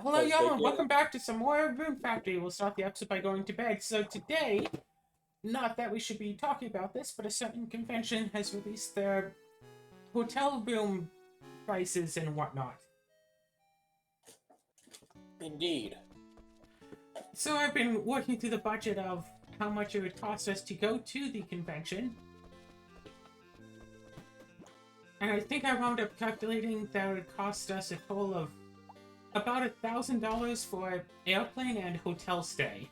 Hello, because they y'all, and get welcome back to some more Rune Factory. We'll start the episode by going to bed. So today, not that we should be talking about this, but a certain convention has released their hotel room prices and whatnot. indeed. So I've been working through the budget of how much it would cost us to go to the convention, and I think I wound up calculating that it would cost us a total of about $1,000 for airplane and hotel stay.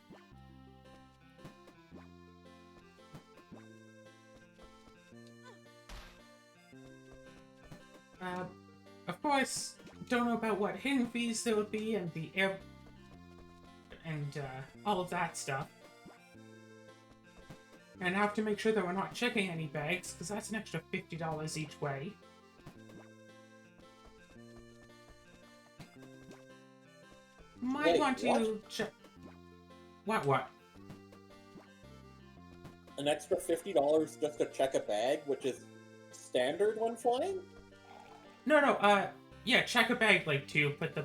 Uh, of course, don't know about what hidden fees there would be and the air and all of that stuff. And I have to make sure that we're not checking any bags, because that's an extra $50 each way. Might Wait, want what? to check. What? An extra $50 just to check a bag, which is standard when flying? No, yeah, check a bag, like, to put the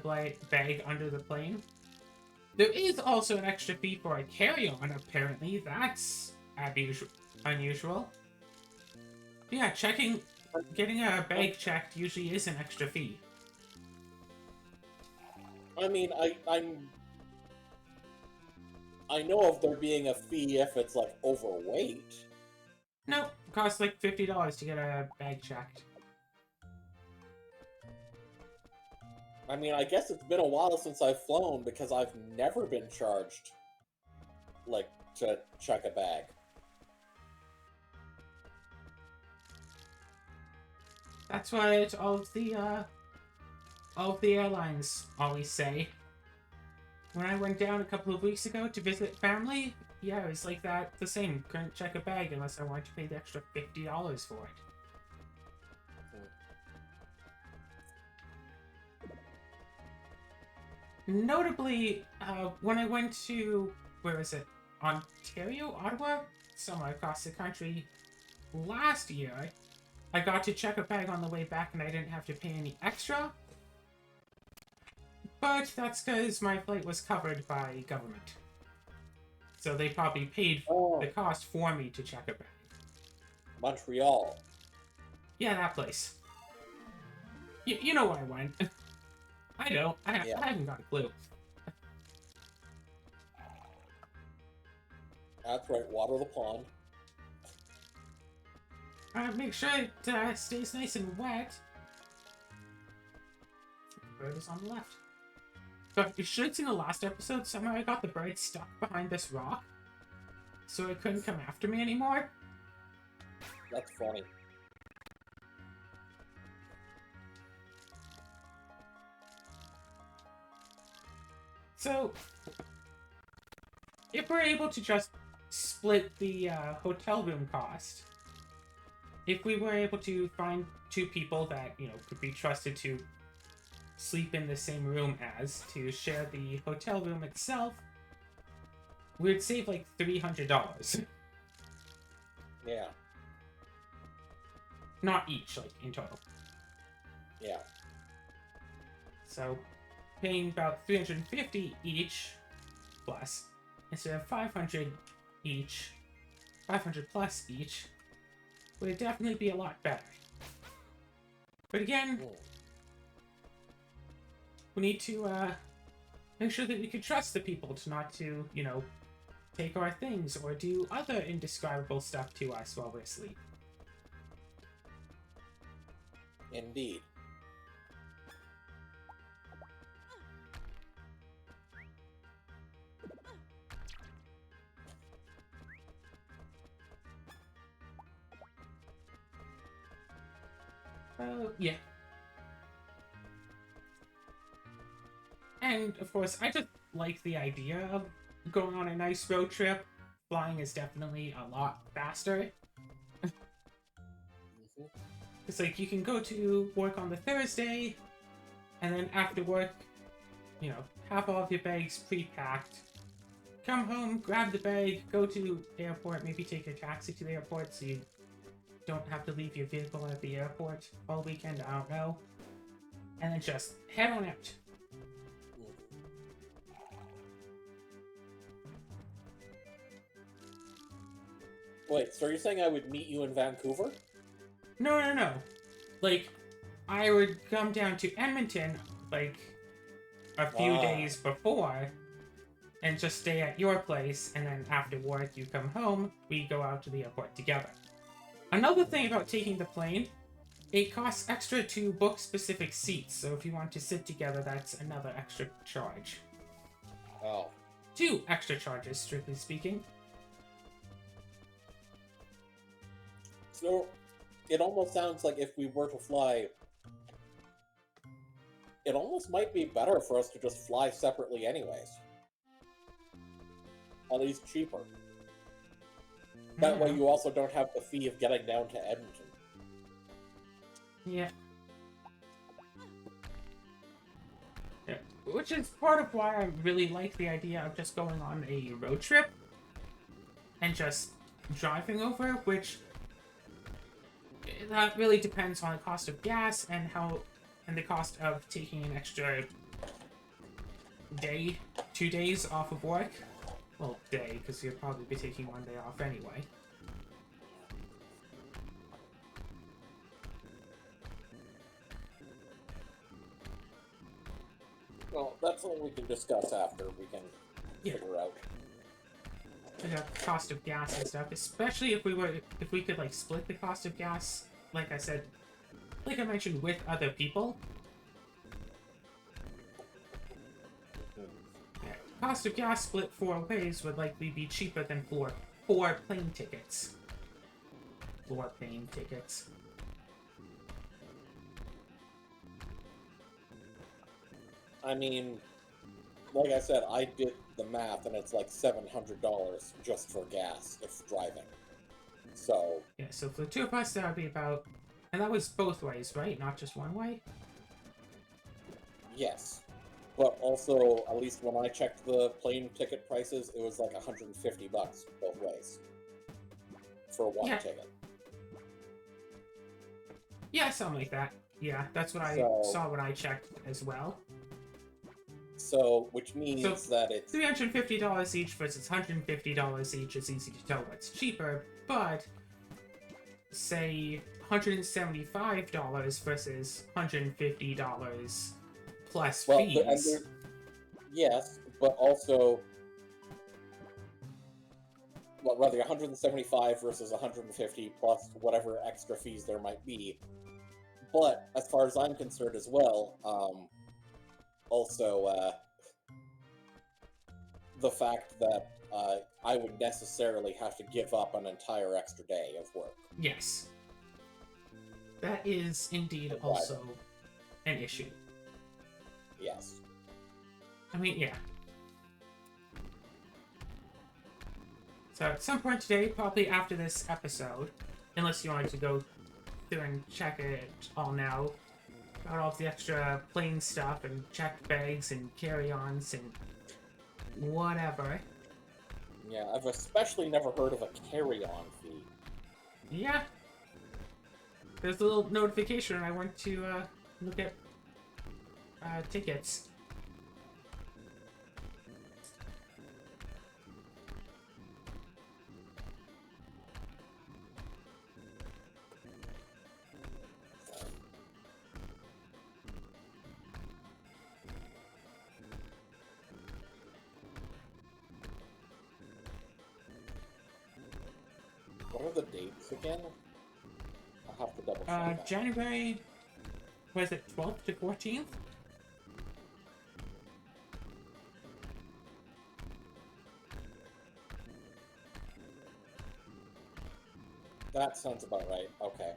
bag under the plane. There is also an extra fee for a carry-on, apparently. That's unusual. Yeah, getting a bag checked usually is an extra fee. I mean, I know of there being a fee if it's like overweight. No, it costs like $50 to get a bag checked. I mean, I guess it's been a while since I've flown because I've never been charged like to check a bag. That's what all of the airlines always say. When I went down a couple of weeks ago to visit family, yeah, it was like that. The same. Couldn't check a bag unless I wanted to pay the extra $50 for it. Notably, when I went to, where is it? Ontario? Ottawa? Somewhere across the country last year, I got to check a bag on the way back and I didn't have to pay any extra. But that's because my flight was covered by government. So they probably paid the Oh, cost for me to check a bag. Montreal. Yeah, that place. You know where I went. I don't. Yeah, I haven't got a clue. that's right. Water the pond. Make sure it stays nice and wet. The bird is on the left. But you should have seen the last episode. Somehow I got the bird stuck behind this rock, so it couldn't come after me anymore. That's funny. So, if we're able to just split the hotel room cost, if we were able to find two people that, could be trusted to sleep in the same room as, to share the hotel room itself, we'd save like $300. Yeah, Not each, like, in total. yeah. So, paying about $350 each plus, instead of $500 each, $500 plus each, would definitely be a lot better. But again, we need to make sure that we can trust the people to not to, take our things or do other indescribable stuff to us while we're asleep. Indeed. Yeah. And, of course, I just like the idea of going on a nice road trip. Flying is definitely a lot faster. Mhm. It's like you can go to work on the Thursday, and then after work, have all of your bags pre-packed. Come home, grab the bag, go to the airport, maybe take your taxi to the airport so you don't have to leave your vehicle at the airport all weekend, I don't know. And then just head on out. Wait, so you're saying I would meet you in Vancouver? No, no, no. Like, I would come down to Edmonton, like, a few Ah, days before, and just stay at your place, and then after work you come home, we go out to the airport together. Another thing about taking the plane, it costs extra to book specific seats, so if you want to sit together, that's another extra charge. oh. 2 extra charges, strictly speaking. So, it almost sounds like if we were to fly, it almost might be better for us to just fly separately anyways. At least cheaper. That way you also don't have the fee of getting down to Edmonton. Yeah. Yeah. Which is part of why I really like the idea of just going on a road trip and just driving over, which that really depends on the cost of gas and the cost of taking an extra day, 2 days off of work. Well, day, because you'll probably be taking 1 day off anyway. Well, that's something we can discuss after. We can figure out. The cost of gas and stuff, especially if we could like split the cost of gas, like I mentioned, with other people. Yeah, cost of gas split 4 ways would likely be cheaper than four plane tickets. 4 plane tickets. I mean, like I said, I did the math, and it's like $700 just for gas if driving. So Yeah, so for the 2 of us, that would be about, and that was both ways, right? Not just one way. yes, but also at least when I checked the plane ticket prices, it was like $150 both ways for one ticket. Yeah, something like that. Yeah, that's what I saw when I checked as well. So, which means that it's $350 each versus $150 each is easy to tell what's cheaper, but say $175 versus $150 plus fees. Yes, but also, well, rather 175 versus 150 plus whatever extra fees there might be. But as far as I'm concerned as well, also the fact that I would necessarily have to give up an entire extra day of work. Yes. That is indeed also an issue. Yes. I mean, yeah. So at some point today, probably after this episode, unless you wanted to go through and check it all now, got all the extra plane stuff and checked bags and carry-ons and whatever. Yeah, I've especially never heard of a carry-on fee. Yeah. There's a little notification when I went to look at tickets. What are the dates again? I'll have to double check that. January, was it 12th to 14th? That sounds about right. Okay.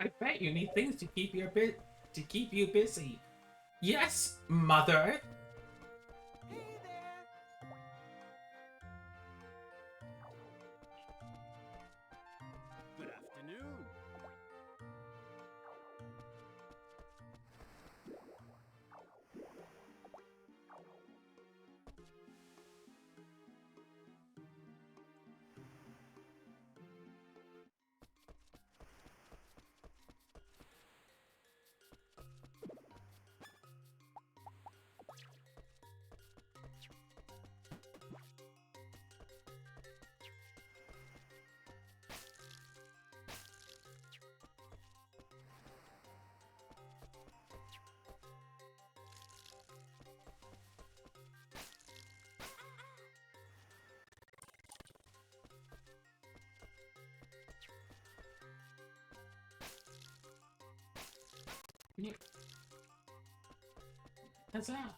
I bet you need things to keep you busy. Yes, mother. Hey there! Good afternoon. Yeah. Huzzah.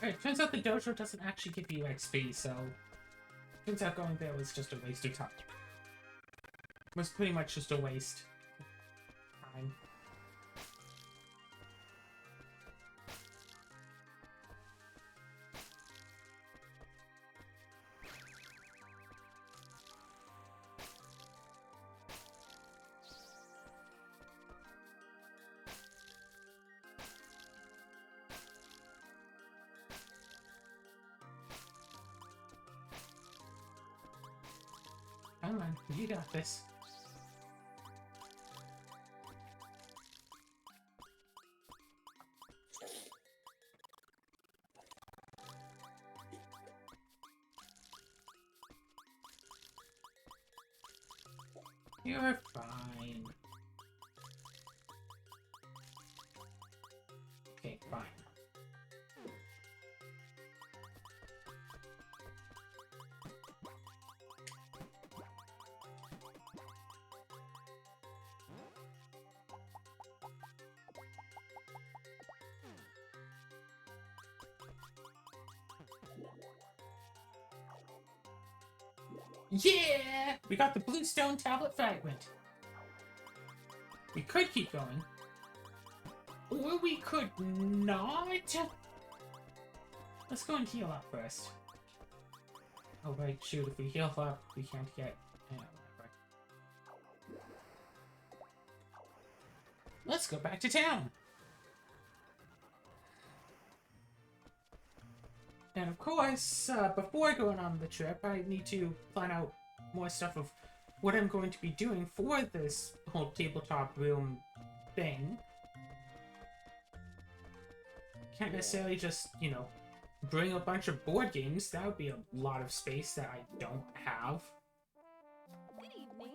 Alright, turns out the dojo doesn't actually give you XP, so... Turns out going there was just a waste of time. Was pretty much just a waste of time. Come on, you got this. You're fine. Okay, fine. Yeah! We got the blue stone tablet fragment. We could keep going. Or we could not. Let's go and heal up first. Oh right, shoot, if we heal up, we can't get... whatever. Let's go back to town! And of course, before going on the trip, I need to plan out more stuff of what I'm going to be doing for this whole tabletop room thing. Can't necessarily just, you know, bring a bunch of board games. That would be a lot of space that I don't have. Good evening.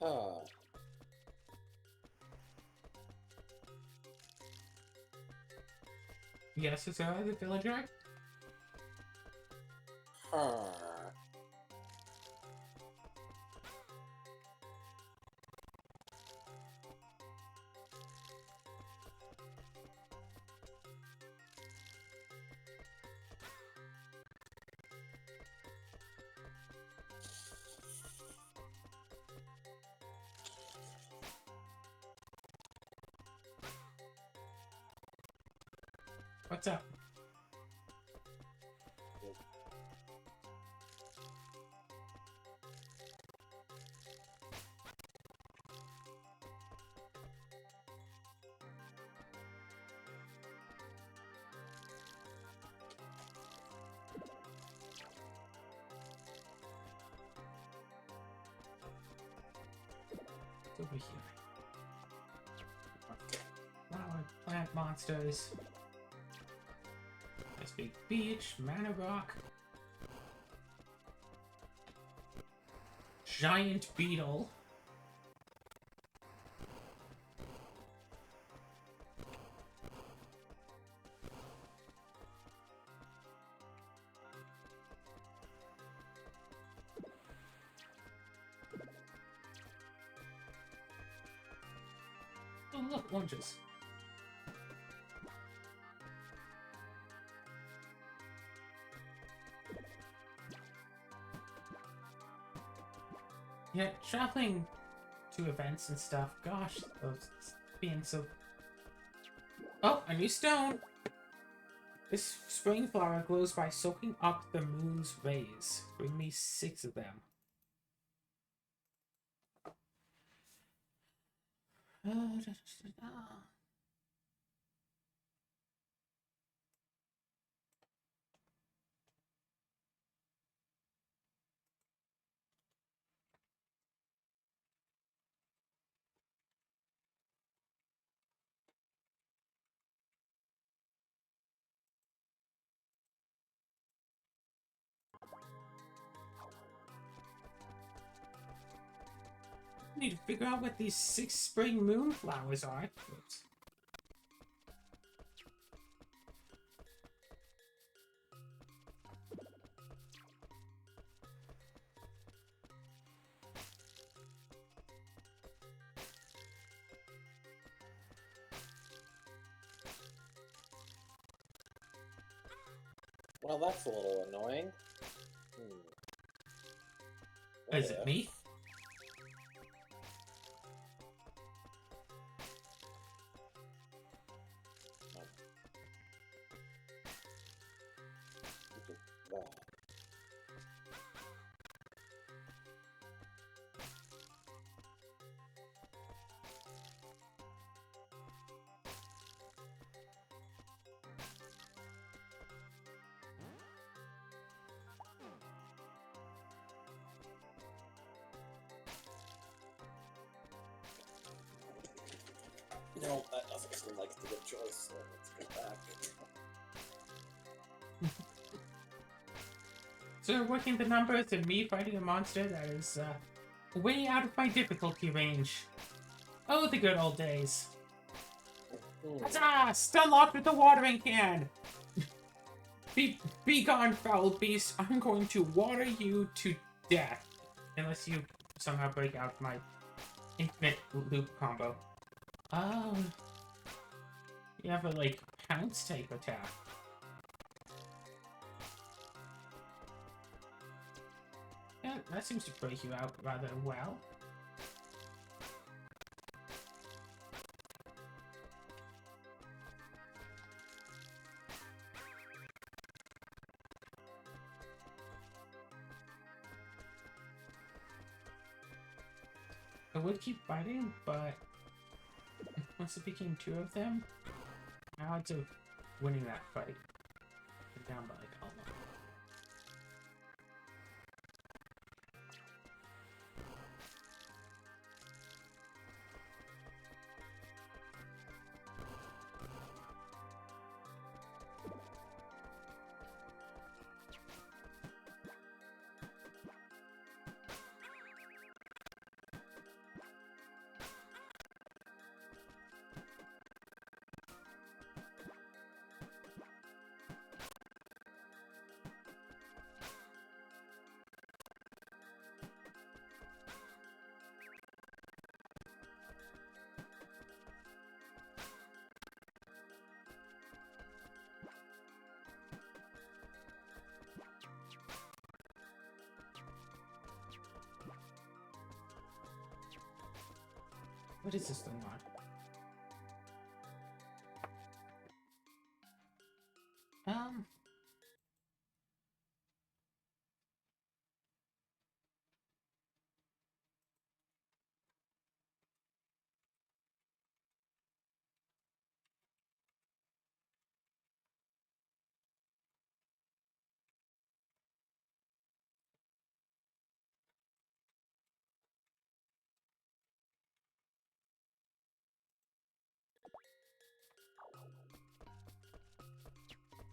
Huh. Yes, is that the villager? Huh. What's up? It's over here. Flower, plant monsters. Nice big beach, mana rock. Giant beetle. Oh look, oranges. Yeah, traveling to events and stuff. Gosh, those being so. Oh, a new stone! This spring flower glows by soaking up the moon's rays. Bring me 6 of them. Need to figure out what these 6 spring moon flowers are. Oops. Well, that's a little annoying. Is it me? That. No, that doesn't seem like a good choice, so let's go back. So working the numbers and me fighting a monster that is way out of my difficulty range. Oh, the good old days. Huzzah! Stun locked with the watering can! Be gone, foul beast. I'm going to water you to death. Unless you somehow break out my infinite loop combo. Oh. You have a, like, pounce type attack. Yeah, that seems to break you out rather well. I would keep fighting, but once it became 2 of them, odds of winning that fight went down by like a lot. What is this thing on?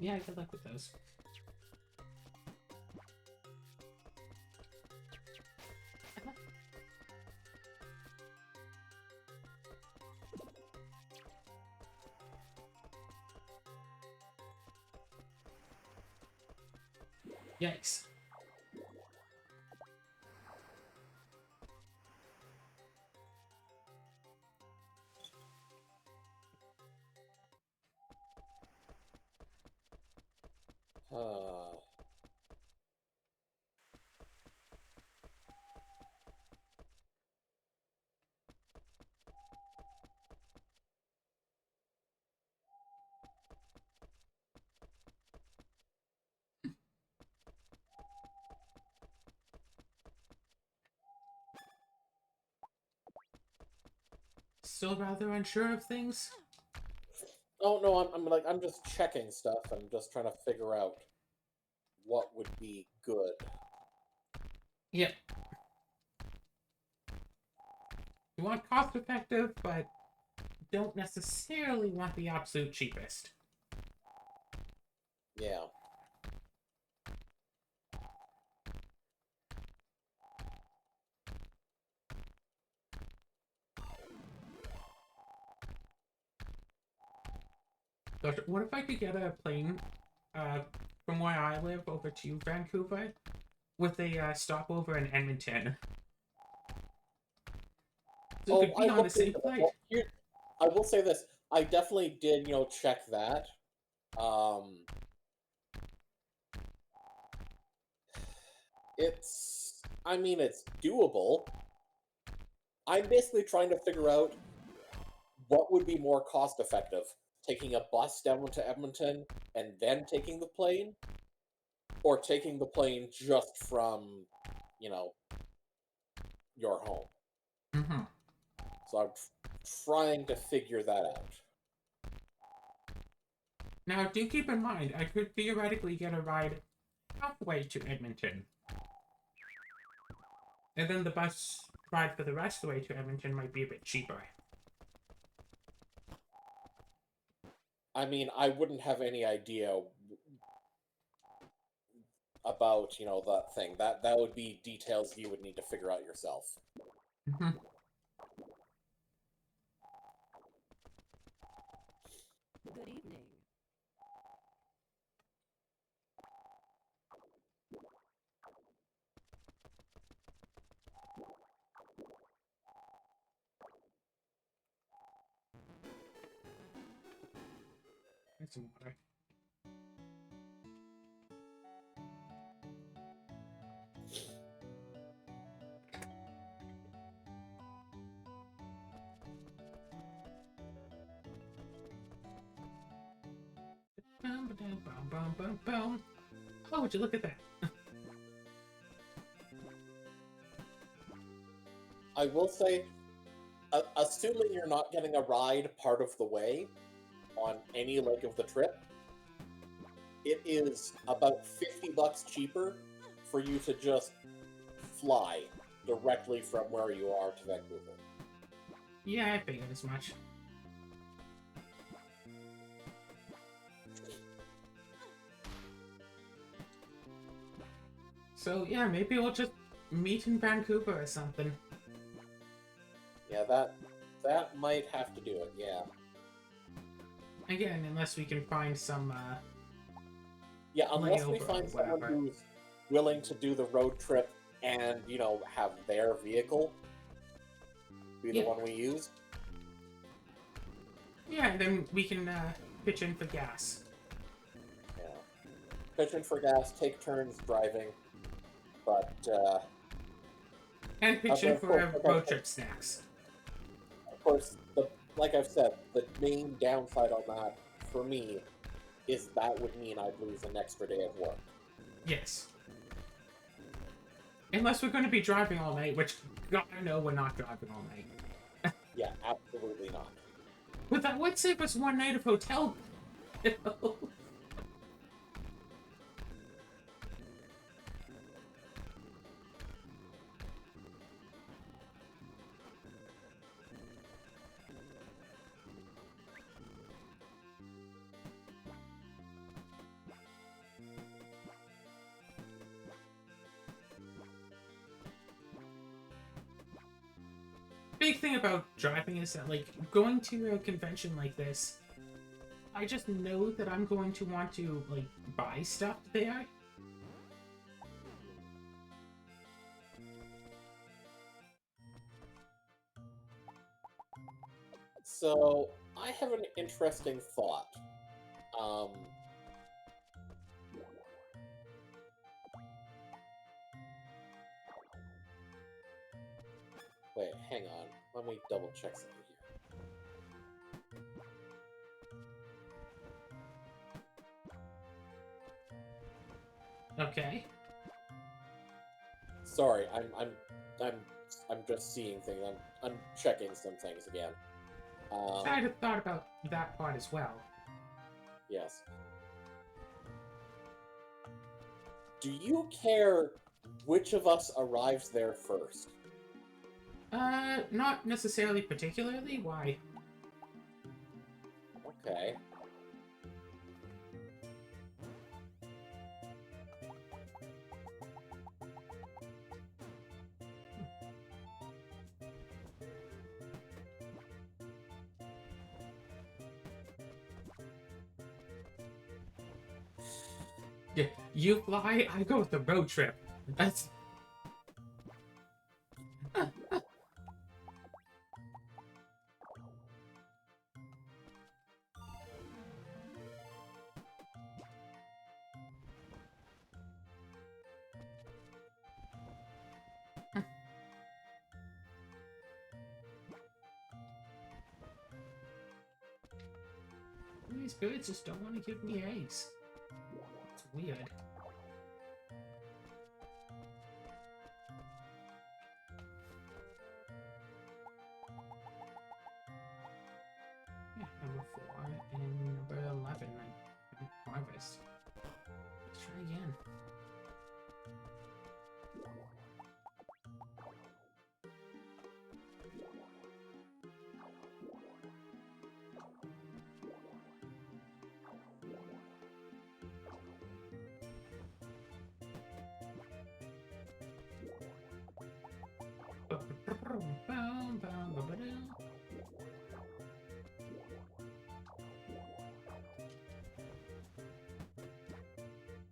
Yeah, good luck with those. Yikes. Uh, Still rather unsure of things? oh no, I'm just checking stuff and just trying to figure out what would be good. Yep. You want cost effective, but don't necessarily want the absolute cheapest. Yeah. Gosh, what if I could get a plane from where I live over to Vancouver with a stopover in Edmonton? So it could I be on the looked same into that. flight. Well, here, I will say this. I definitely did, check that. It's doable. I'm basically trying to figure out what would be more cost effective. Taking a bus down to Edmonton and then taking the plane, or taking the plane just from, you know, your home. Mm-hmm. So I'm trying to figure that out. Now, do keep in mind, I could theoretically get a ride halfway to Edmonton. And then the bus ride for the rest of the way to Edmonton might be a bit cheaper. I wouldn't have any idea about, that thing. That would be details you would need to figure out yourself. Mm-hmm. Good evening. Get some water. Oh, would you look at that? I will say, assuming you're not getting a ride part of the way on any leg of the trip, it is about $50 cheaper for you to just fly directly from where you are to Vancouver. Yeah, I figured as much. So yeah, maybe we'll just meet in Vancouver or something. Yeah, that might have to do it, yeah. Again, unless we can find some Yeah, unless we layover or find someone whatever. who's willing to do the road trip and, have their vehicle be the Yeah. one we use. Yeah, and then we can pitch in for gas. Yeah. Pitch in for gas, take turns driving, but, And pitch in of for course, road trip snacks. Of course, like I've said, the main downside on that, for me, is that would mean I'd lose an extra day of work. Yes. Unless we're going to be driving all night, which, God, I know we're not driving all night. Yeah, absolutely not. But that would save us one night of hotel. Big thing about driving is that, like, going to a convention like this, I just know that I'm going to want to, like, buy stuff there. So, I have an interesting thought. Wait, hang on. Let me double check something here. Okay. Sorry, I'm just seeing things. I'm checking some things again. I'd have thought about that part as well. Yes. Do you care which of us arrives there first? Not necessarily particularly. Why? Okay. Yeah, you fly, I go with the road trip. That's... These birds just don't want to give me eggs. It's weird. Yeah, number 4 and number 11. Harvest. Let's try again.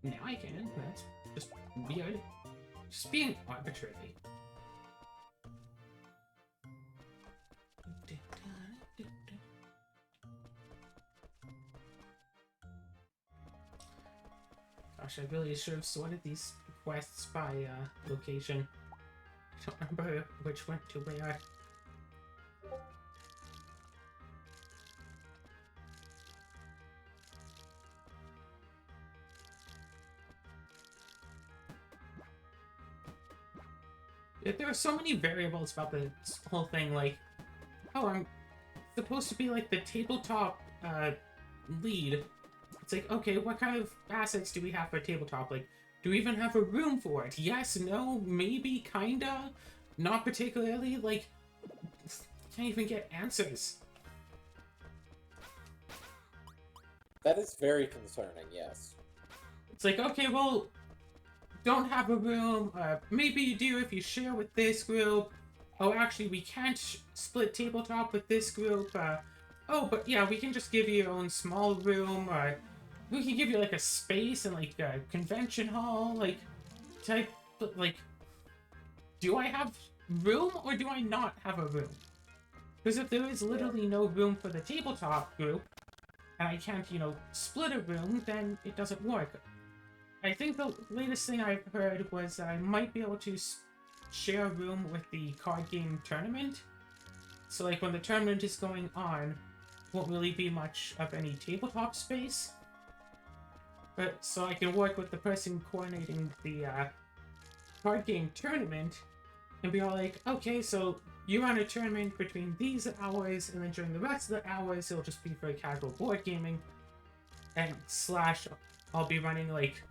Now I can. That's just weird. Just being arbitrary. Gosh, I really should have sorted these quests by location. I don't remember which went to where. There are so many variables about this whole thing, like, oh, I'm supposed to be like the tabletop lead. It's like, okay, what kind of assets do we have for tabletop? Like, do we even have a room for it? Yes, no, maybe, kinda, not particularly. Like, can't even get answers. That is very concerning, yes. It's like, okay, well, don't have a room. Maybe you do if you share with this group. Oh, actually, we can't split tabletop with this group. Oh, but yeah, we can just give you your own small room. We can give you like a space and like a convention hall, like type. But like, do I have room or do I not have a room? Because if there is literally no room for the tabletop group, and I can't, you know, split a room, then it doesn't work. I think the latest thing I've heard was I might be able to share a room with the card game tournament. So like when the tournament is going on, won't really be much of any tabletop space. But so I can work with the person coordinating the card game tournament and be all like, okay, so you run a tournament between these hours, and then during the rest of the hours, it'll just be for casual board gaming. And slash, I'll be running like,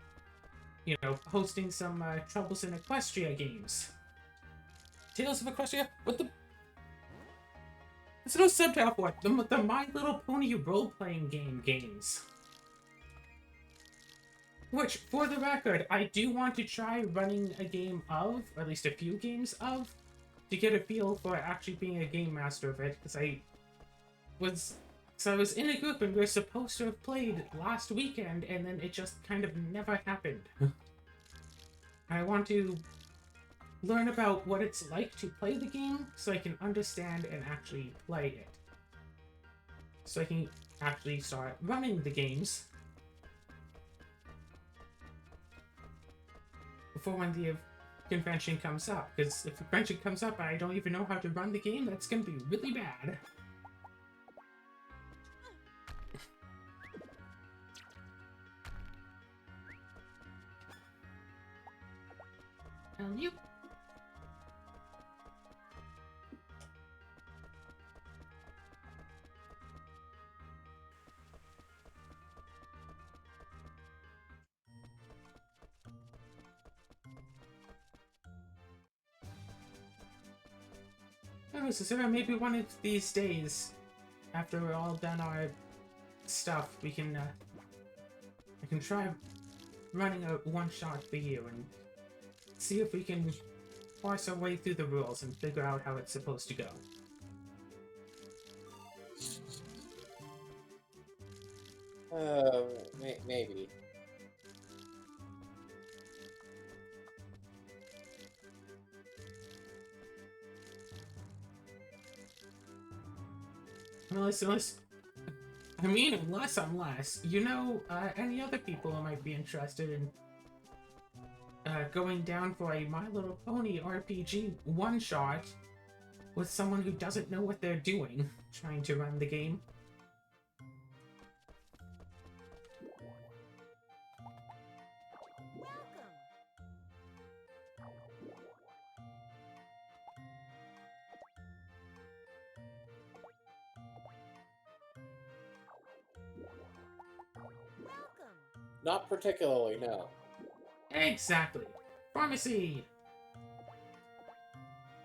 you know, hosting some Troubles in Equestria games. Tales of Equestria? What the? There's no subtitle for it. The My Little Pony role-playing game games. Which, for the record, I do want to try running a game of, or at least a few games of, to get a feel for actually being a game master of it, because I was in a group and we were supposed to have played last weekend, and then it just kind of never happened. I want to learn about what it's like to play the game, so I can understand and actually play it. So I can actually start running the games before when the convention comes up, because if the convention comes up and I don't even know how to run the game, that's going to be really bad. You. Oh, so Sarah, maybe one of these days, after we're all done our stuff, we can, I can try running a one-shot for you and see if we can parse our way through the rules and figure out how it's supposed to go. Maybe. Unless, you know, any other people who might be interested in going down for a My Little Pony RPG one-shot with someone who doesn't know what they're doing, trying to run the game. Not particularly, no. Exactly. Pharmacy!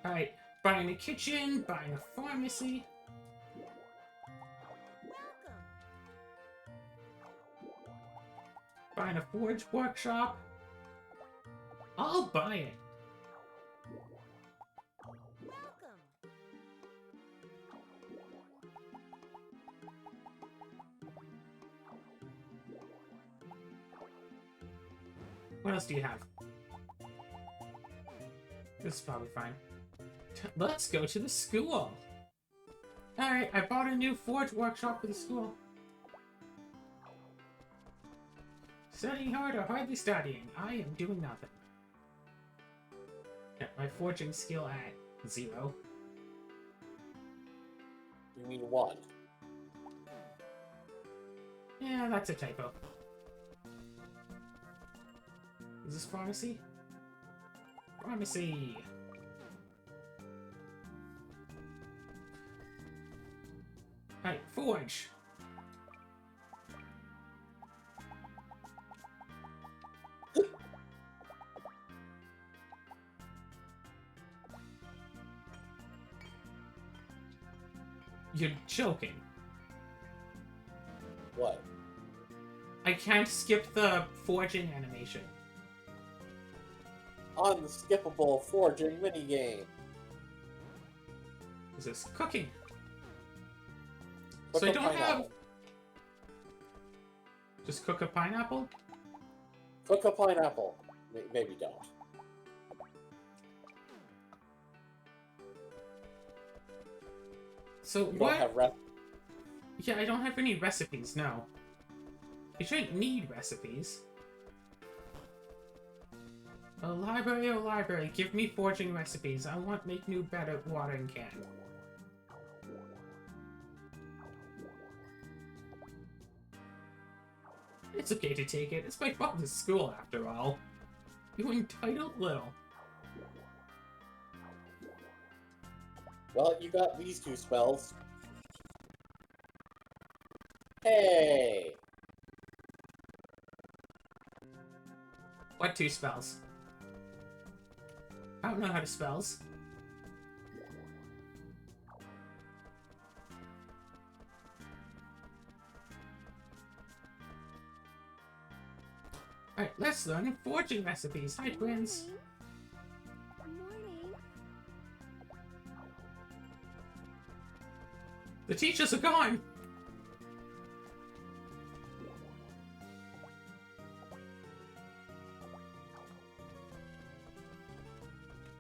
Alright, buying a kitchen, buying a pharmacy. Buying a forge workshop. I'll buy it. What else do you have? This is probably fine. Let's go to the school! Alright, I bought a new forge workshop for the school. Studying hard or hardly studying, I am doing nothing. Got my forging skill at 0. You mean 1? Yeah, that's a typo. Is this pharmacy? Pharmacy! Alright, forge! You're joking. What? I can't skip the forging animation. Unskippable forging minigame. Is this cooking? Cook So I a don't have... pineapple. Just cook a pineapple? Cook a pineapple. Maybe don't. So You what? don't have rep. Yeah, I don't have any recipes, no. You shouldn't need recipes. Oh, library, give me forging recipes. I want make new better watering can. It's okay to take it. It's my father's school, after all. You entitled little. Well, you got these two spells. Hey! What two spells? I don't know how to spells. Alright, let's learn forging recipes. Hi, twins. Morning. The teachers are gone.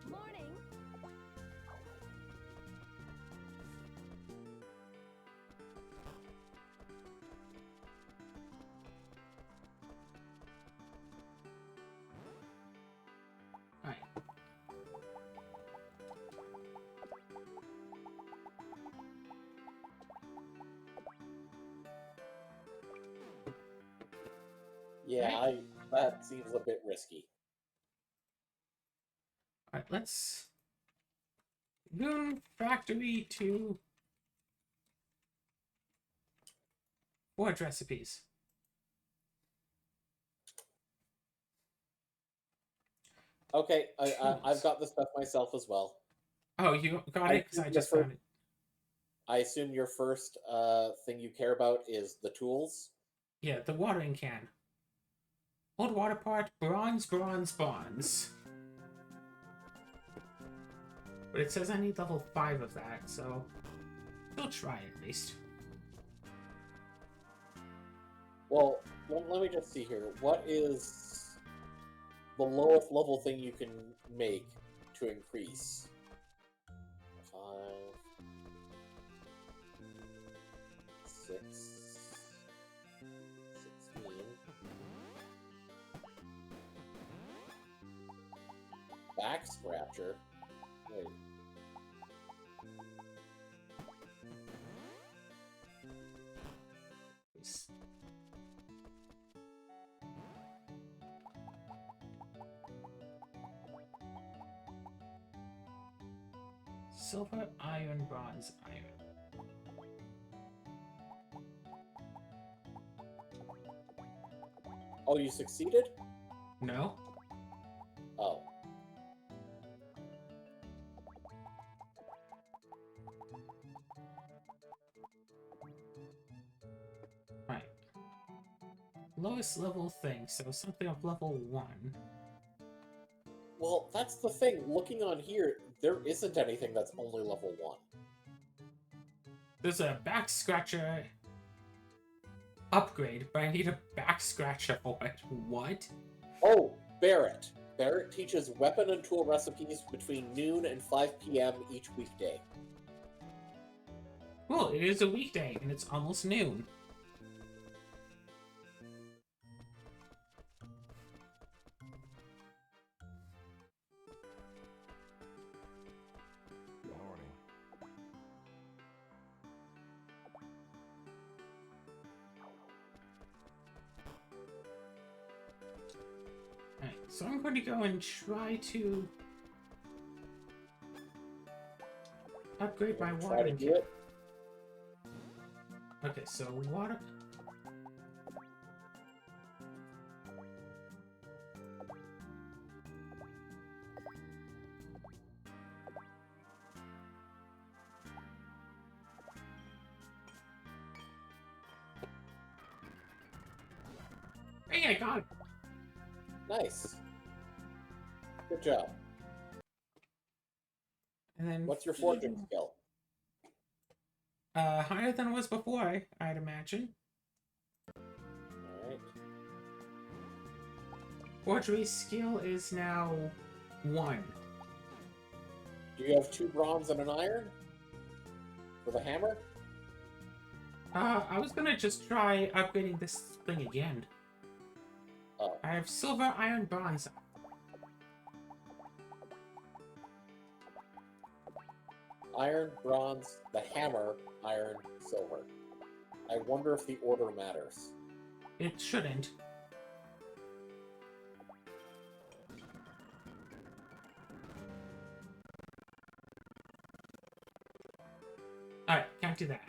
Morning. Alright. Yeah, that seems a bit risky. Alright, let's... Rune Factory to... forge recipes. Okay, I've got the stuff myself as well. Oh, you got it? Because I just found it. I assume your first thing you care about is the tools? Yeah, the watering can. Old water pot, bronze, bronze, bronze. But it says I need level 5 of that, so... I'll try at least. Well, let me just see here. What is the lowest level thing you can make to increase? 5, 6, 16. Back scratcher. Wait. Silver, iron, bronze, iron. Oh, you succeeded? No? Oh. Right. Lowest level thing, so something of level 1. Well, that's the thing. Looking on here, there isn't anything that's only level 1. There's a back scratcher upgrade, but I need a back scratcher for it. What? Oh, Barrett. Barrett teaches weapon and tool recipes between noon and 5 p.m. each weekday. Well, it is a weekday, and it's almost noon. Alright, so I'm going to go and try to upgrade my Try to watering do can. it. Okay, so water... Hey, I got it! Nice. Good job. And then What's your forging skill? higher than it was before, I'd imagine. Alright. Forgery skill is now 1. Do you have 2 bronze and an iron? For the hammer? I was gonna just try upgrading this thing again. Oh. I have silver, iron, bronze. Iron, bronze, the hammer, iron, silver. I wonder if the order matters. It shouldn't. Alright, can't do that.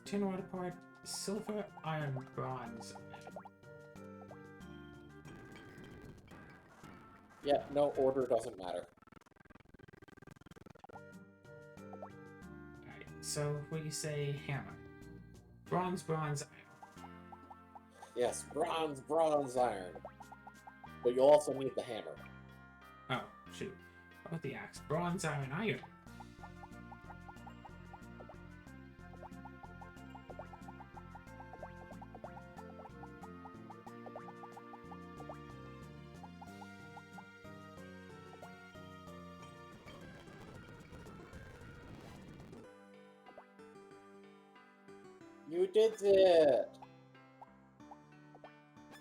Tin, water part, silver, iron, bronze. Yeah, no, order doesn't matter. Alright, so what do you say hammer? Bronze, bronze, iron. Yes, bronze, iron. But you'll also need the hammer. Oh, shoot. What about the axe? Bronze, iron, iron. You did it!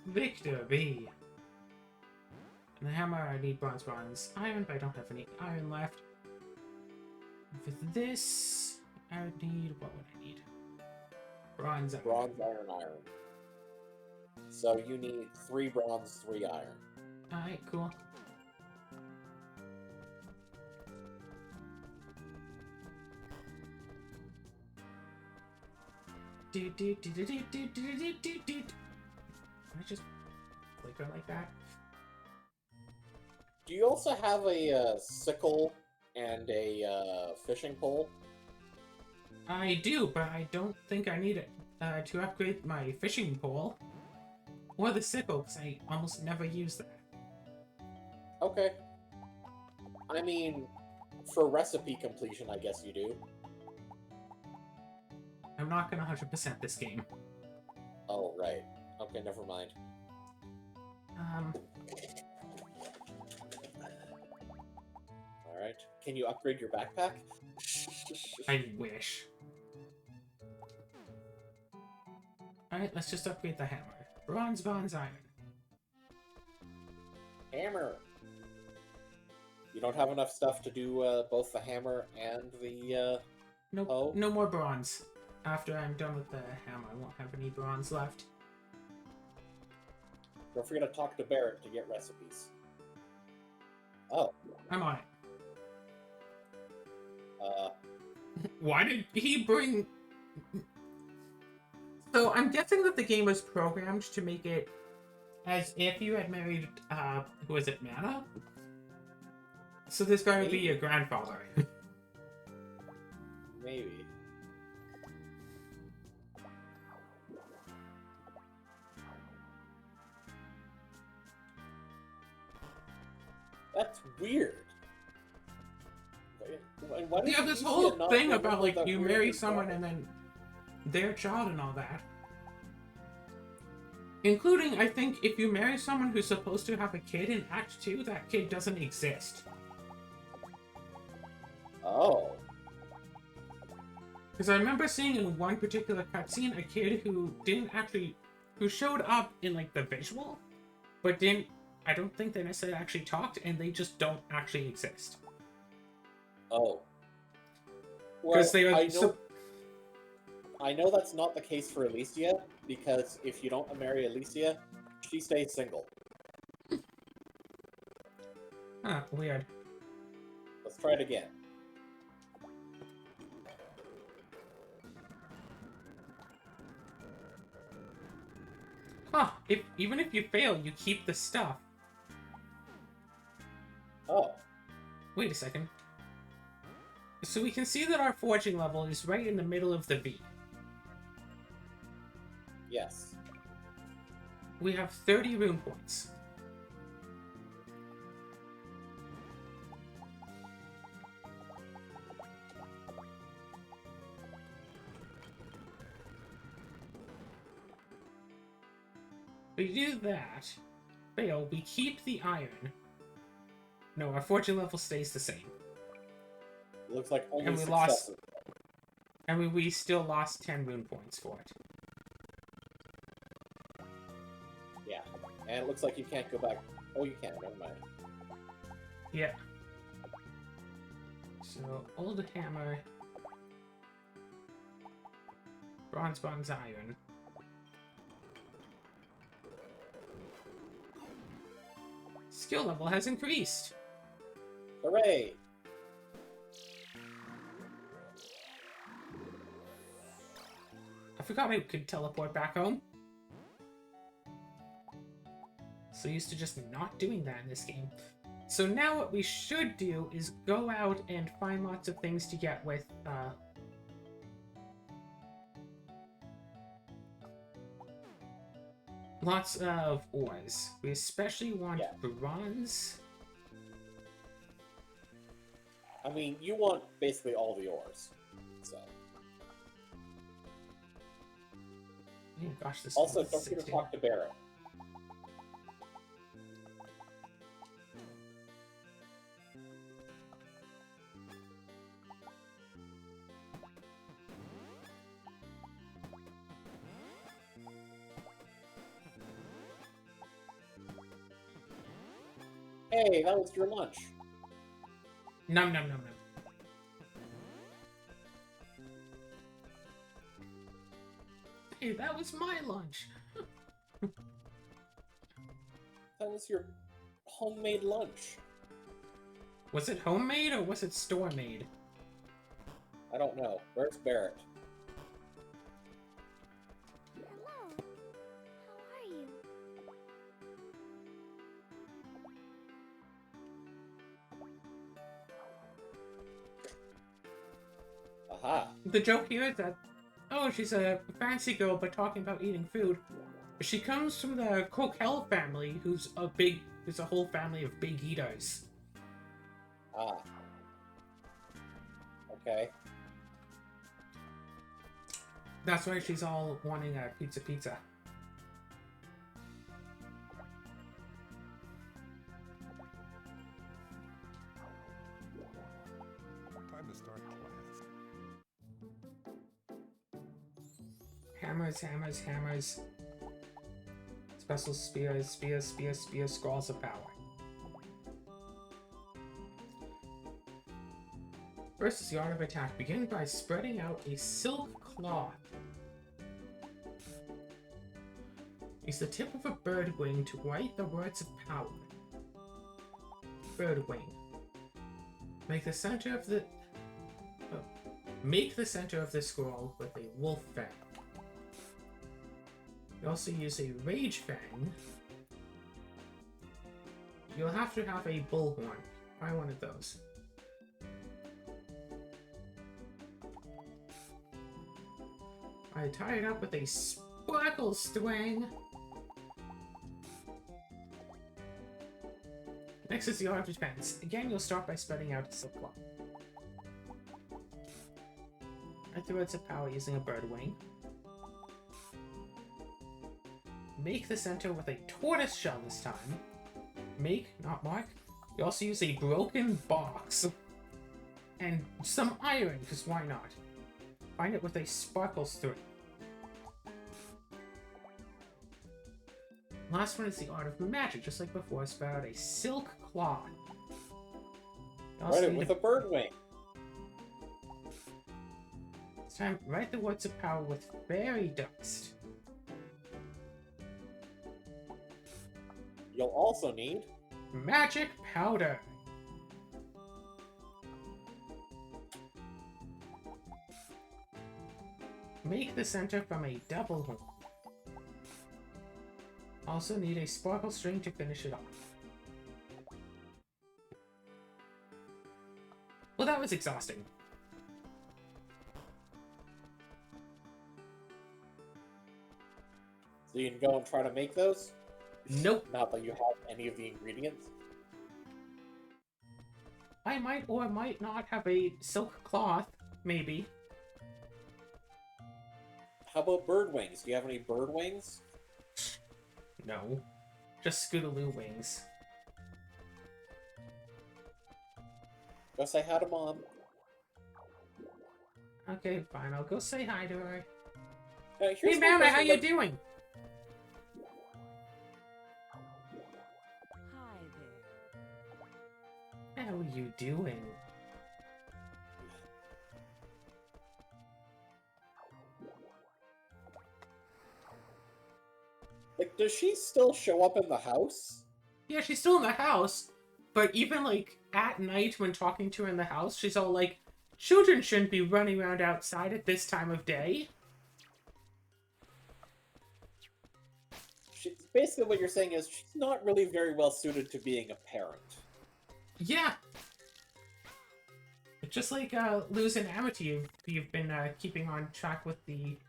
Victory! And the hammer, I need bronze, bronze, iron, but I don't have any iron left. With this, I would need... what would I need? Bronze, iron. Bronze, iron. So you need 3 bronze, 3 iron. Alright, cool. Can I just flicker like that? Do you also have a sickle and a fishing pole? I do, but I don't think I need it to upgrade my fishing pole. Or the sickle, because I almost never use that. Okay. I mean, for recipe completion, I guess you do. I'm not gonna 100% this game. Oh, right. Okay, never mind. Alright. Can you upgrade your backpack? I wish. Alright, let's just upgrade the hammer. Bronze, bronze, iron. Hammer! You don't have enough stuff to do both the hammer and the Nope, hoe? no more bronze. After I'm done with the hammer, I won't have any bronze left. Don't forget to talk to Barrett to get recipes. Oh. I'm on it. Why did he bring... So, I'm guessing that the game was programmed to make it as if you had married, who was it, Mana? So this guy would be your grandfather. Maybe. That's weird. Why Yeah, this whole thing about, like, you marry someone and then their child and all that. Including, I think, if you marry someone who's supposed to have a kid in Act 2, that kid doesn't exist. Oh. Because I remember seeing in one particular cutscene a kid who who showed up in, like, the visual, but didn't, I don't think they necessarily actually talked, and they just don't actually exist. Oh. Because they were... I know that's not the case for Alicia, because if you don't marry Alicia, she stays single. Huh, weird. Let's try it again. Huh, even if you fail, you keep the stuff. Oh. Wait a second. So we can see that our forging level is right in the middle of the V. Yes. We have 30 rune points. We do that. Fail, we keep the iron. No, our fortune level stays the same. Looks like only And we successes. And we still lost 10 rune points for it. Yeah. And it looks like you can't go back. Oh, you can. Never mind. Yeah. So, old hammer. Bronze, iron. Skill level has increased. Hooray! I forgot I could teleport back home. So used to just not doing that in this game. So now what we should do is go out and find lots of things to get with, lots of ores. We especially want bronze. I mean, you want basically all the ores. So. Oh gosh, this Also, is don't forget to 16. talk to Barrett. Hey, that was your lunch. Num num num num. Hey, that was my lunch. That was your homemade lunch. Was it homemade or was it store made? I don't know. Where's Barrett? Hello. How are you? Aha. The joke here is that, oh, she's a fancy girl, but talking about eating food. She comes from the Coquel family, who's a whole family of big eaters. Ah. Okay. That's why she's all wanting a pizza. Time to start class. Hammers. Special spears, scrolls of power. First is the art of attack. Begin by spreading out a silk cloth. Use the tip of a bird wing to write the words of power. Bird wing. Make the center of the scroll with a wolf fang. You also use a rage fang. You'll have to have a bullhorn. Buy one of those. I tie it up with a sparkle string. Next is the art of defense. Again, you'll start by spreading out a silk cloth. Write the words of power using a bird wing. Make the center with a tortoise shell this time. Make, not mark. You also use a broken box. And some iron, because why not? Find it with a sparkle string. Last one is the art of magic, just like before. Spread out a silk cloth. Write it with a bird wing. This time, write the words of power with fairy dust. You'll also need Magic powder. Make the center from a double horn. Also need a sparkle string to finish it off. Well, that was exhausting. so you can go and try to make those. Nope. Not that you have any of the ingredients. I might or might not have a silk cloth, maybe. How about bird wings? Do you have any bird wings? No. Just Scootaloo wings. Go say hi to Mom. Okay, fine. I'll go say hi to her. Here's Hey, one Mama, question, how you like- doing? Hi there. How are you doing? Does she still show up in the house? Yeah, she's still in the house, but even, like, at night when talking to her in the house, she's all like, children shouldn't be running around outside at this time of day. Basically what you're saying is she's not really very well suited to being a parent. Yeah. Just like Luz and Amity, you've been keeping on track with the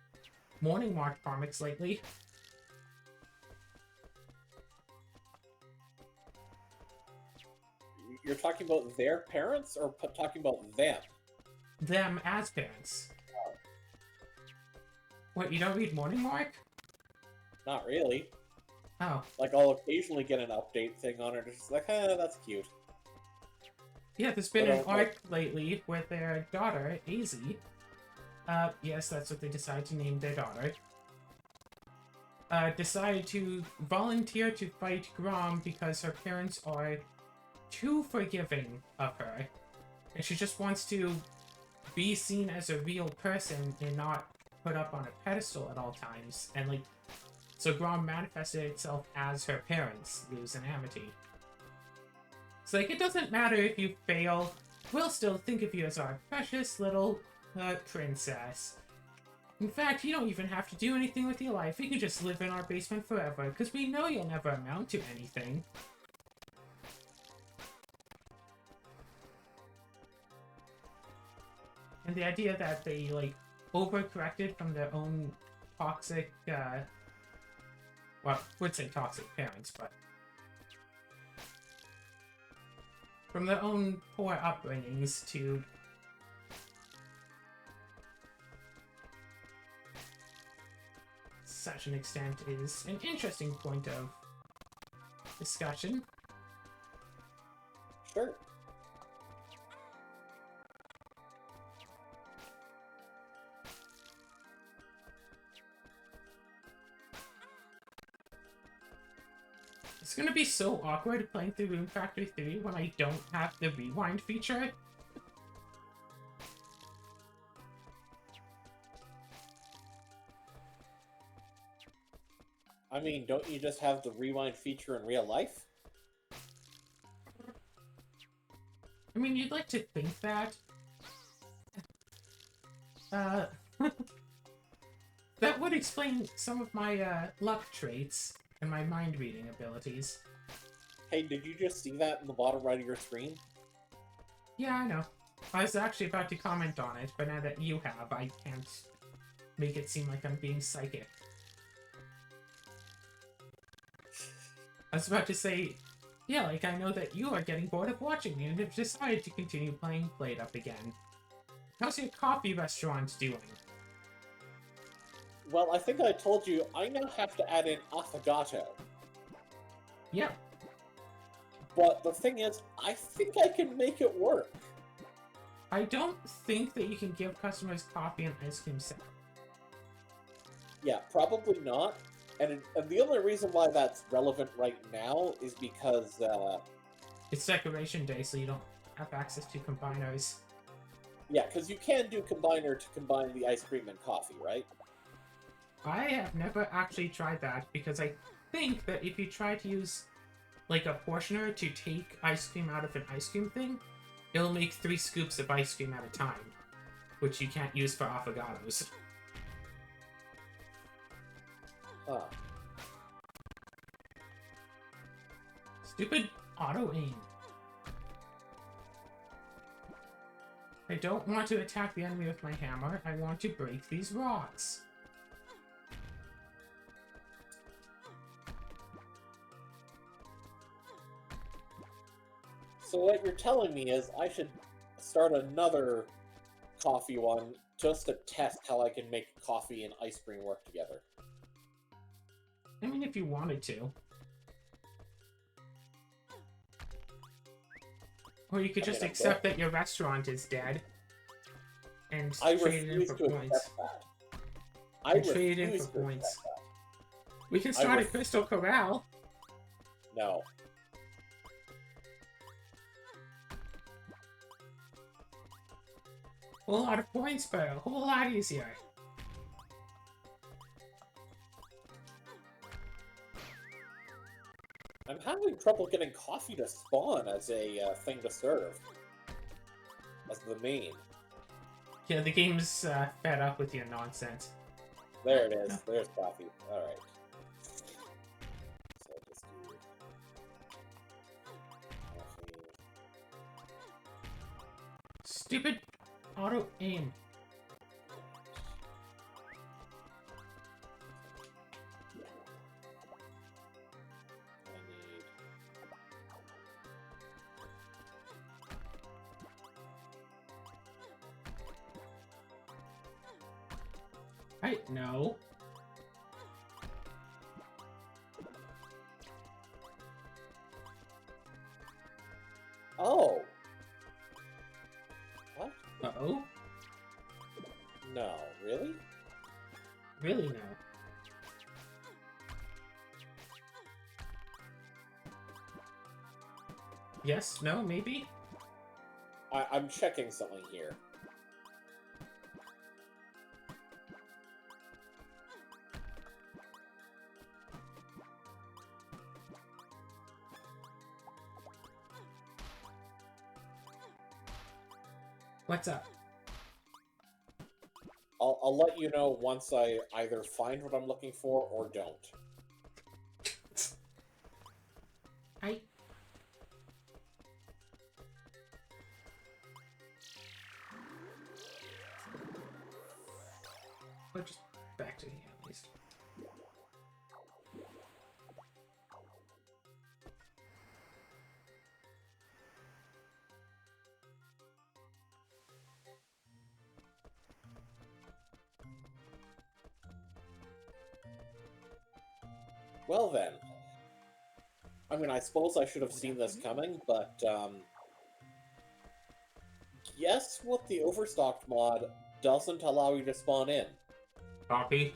Morning Mark comics lately. You're talking about their parents or talking about them? Them as parents. What, you don't read Morning Mark? Not really. Oh. Like, I'll occasionally get an update thing on it, it's like, that's cute. Yeah, there's been an arc lately with their daughter, AZ. Yes, that's what they decided to name their daughter. Decided to volunteer to fight Grom because her parents are too forgiving of her. And she just wants to be seen as a real person and not put up on a pedestal at all times. And, like, so Grom manifested itself as her parents, Luz and Amity. It's like, it doesn't matter if you fail, we'll still think of you as our precious little princess. In fact, you don't even have to do anything with your life. You can just live in our basement forever, because we know you'll never amount to anything. And the idea that they, like, overcorrected from their own toxic, well, I would say toxic parents, but from their own poor upbringings to such an extent is an interesting point of discussion. Sure. It's gonna be so awkward playing through Rune Factory 3 when I don't have the rewind feature. I mean, don't you just have the rewind feature in real life? I mean, you'd like to think that. That would explain some of my, luck traits and my mind-reading abilities. Hey, did you just see that in the bottom right of your screen? Yeah, I know. I was actually about to comment on it, but now that you have, I can't make it seem like I'm being psychic. I was about to say, yeah, like, I know that you are getting bored of watching me and have decided to continue playing Blade Up again. How's your coffee restaurant doing? Well, I think I told you, I now have to add in affogato. Yeah. But the thing is, I think I can make it work. I don't think that you can give customers coffee and ice cream set. Yeah, probably not. And the only reason why that's relevant right now is because, It's Decoration Day, so you don't have access to combiners. yeah, because you can do combiner to combine the ice cream and coffee, right? I have never actually tried that, because I think that if you try to use, like, a portioner to take ice cream out of an ice cream thing, it'll make 3 scoops of ice cream at a time, which you can't use for affogatos. Ah. Stupid auto-aim. I don't want to attack the enemy with my hammer, I want to break these rocks. So what you're telling me is I should start another coffee one just to test how I can make coffee and ice cream work together. I mean, if you wanted to. Or you could just accept that your restaurant is dead and I trade it in refuse for to points. accept that. I And trade it in refuse for to points. accept that. We can start a Crystal Corral. No. A whole lot of points, but a whole lot easier. having trouble getting coffee to spawn as a thing to serve. As the main. Yeah, the game's fed up with your nonsense. There it is. There's coffee. Alright. So just do coffee. Stupid auto aim. I need... Right? No. Oh! What? Uh-oh. No, really? Really no. Yes? No? Maybe? I'm checking something here. What's up? I'll let you know once I either find what I'm looking for or don't. I... Or just back to here, at least. Well then. I mean, I suppose I should have seen this coming, but, guess what the Overstocked mod doesn't allow you to spawn in? Copy.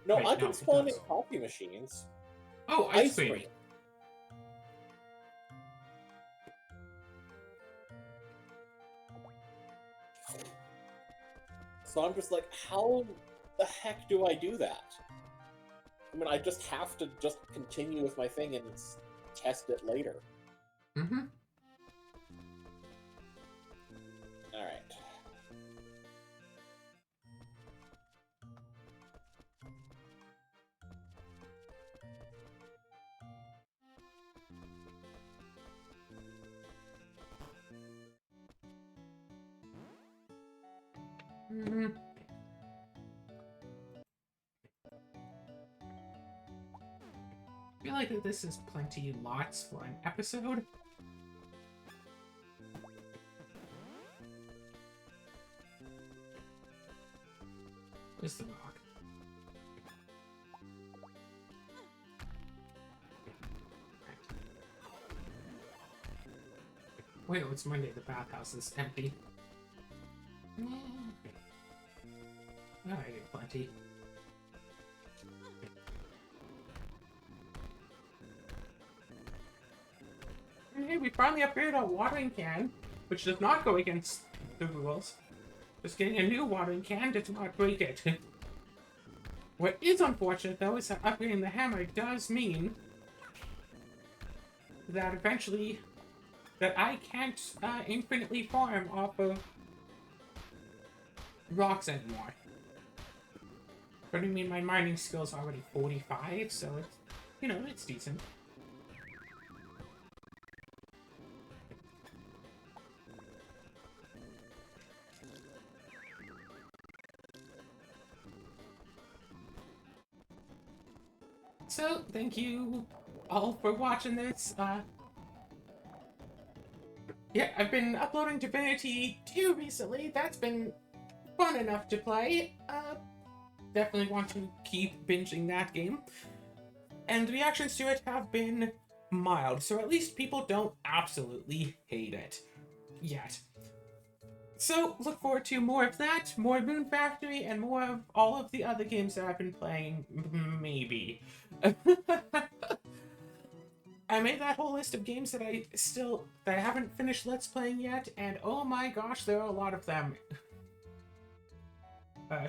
No, Wait, I no, can it spawn in does. coffee machines. Oh, ice cream. So I'm just like, how the heck do I do that? I mean, I just have to just continue with my thing and test it later. Mm-hmm. Alright. Mm-hmm. I feel like that this is plenty lots for an episode. Where's the rock? Wait, no, it's Monday. The bathhouse is empty. Oh, I get plenty. Hey, we finally upgraded our watering can, which does not go against the rules. Just getting a new watering can does not break it. What is unfortunate, though, is that upgrading the hammer does mean that eventually that I can't infinitely farm off of rocks anymore. But I mean, my mining skills are already 45, so it's, you know, it's decent. So, thank you all for watching this. Yeah, I've been uploading Divinity 2 recently. That's been fun enough to play. Definitely want to keep binging that game. And the reactions to it have been mild, so at least people don't absolutely hate it. Yet. So, look forward to more of that, more Moon Factory, and more of all of the other games that I've been playing, maybe. I made that whole list of games that I haven't finished Let's Playing yet, and oh my gosh, there are a lot of them.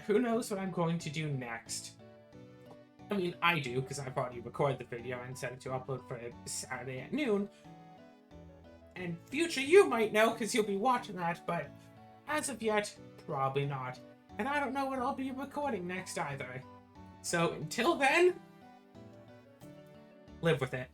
Who knows what I'm going to do next. I mean, I do, because I've already recorded the video and set it to upload for Saturday at noon. And future you might know, because you'll be watching that, but as of yet, probably not. And I don't know what I'll be recording next either. So until then, live with it.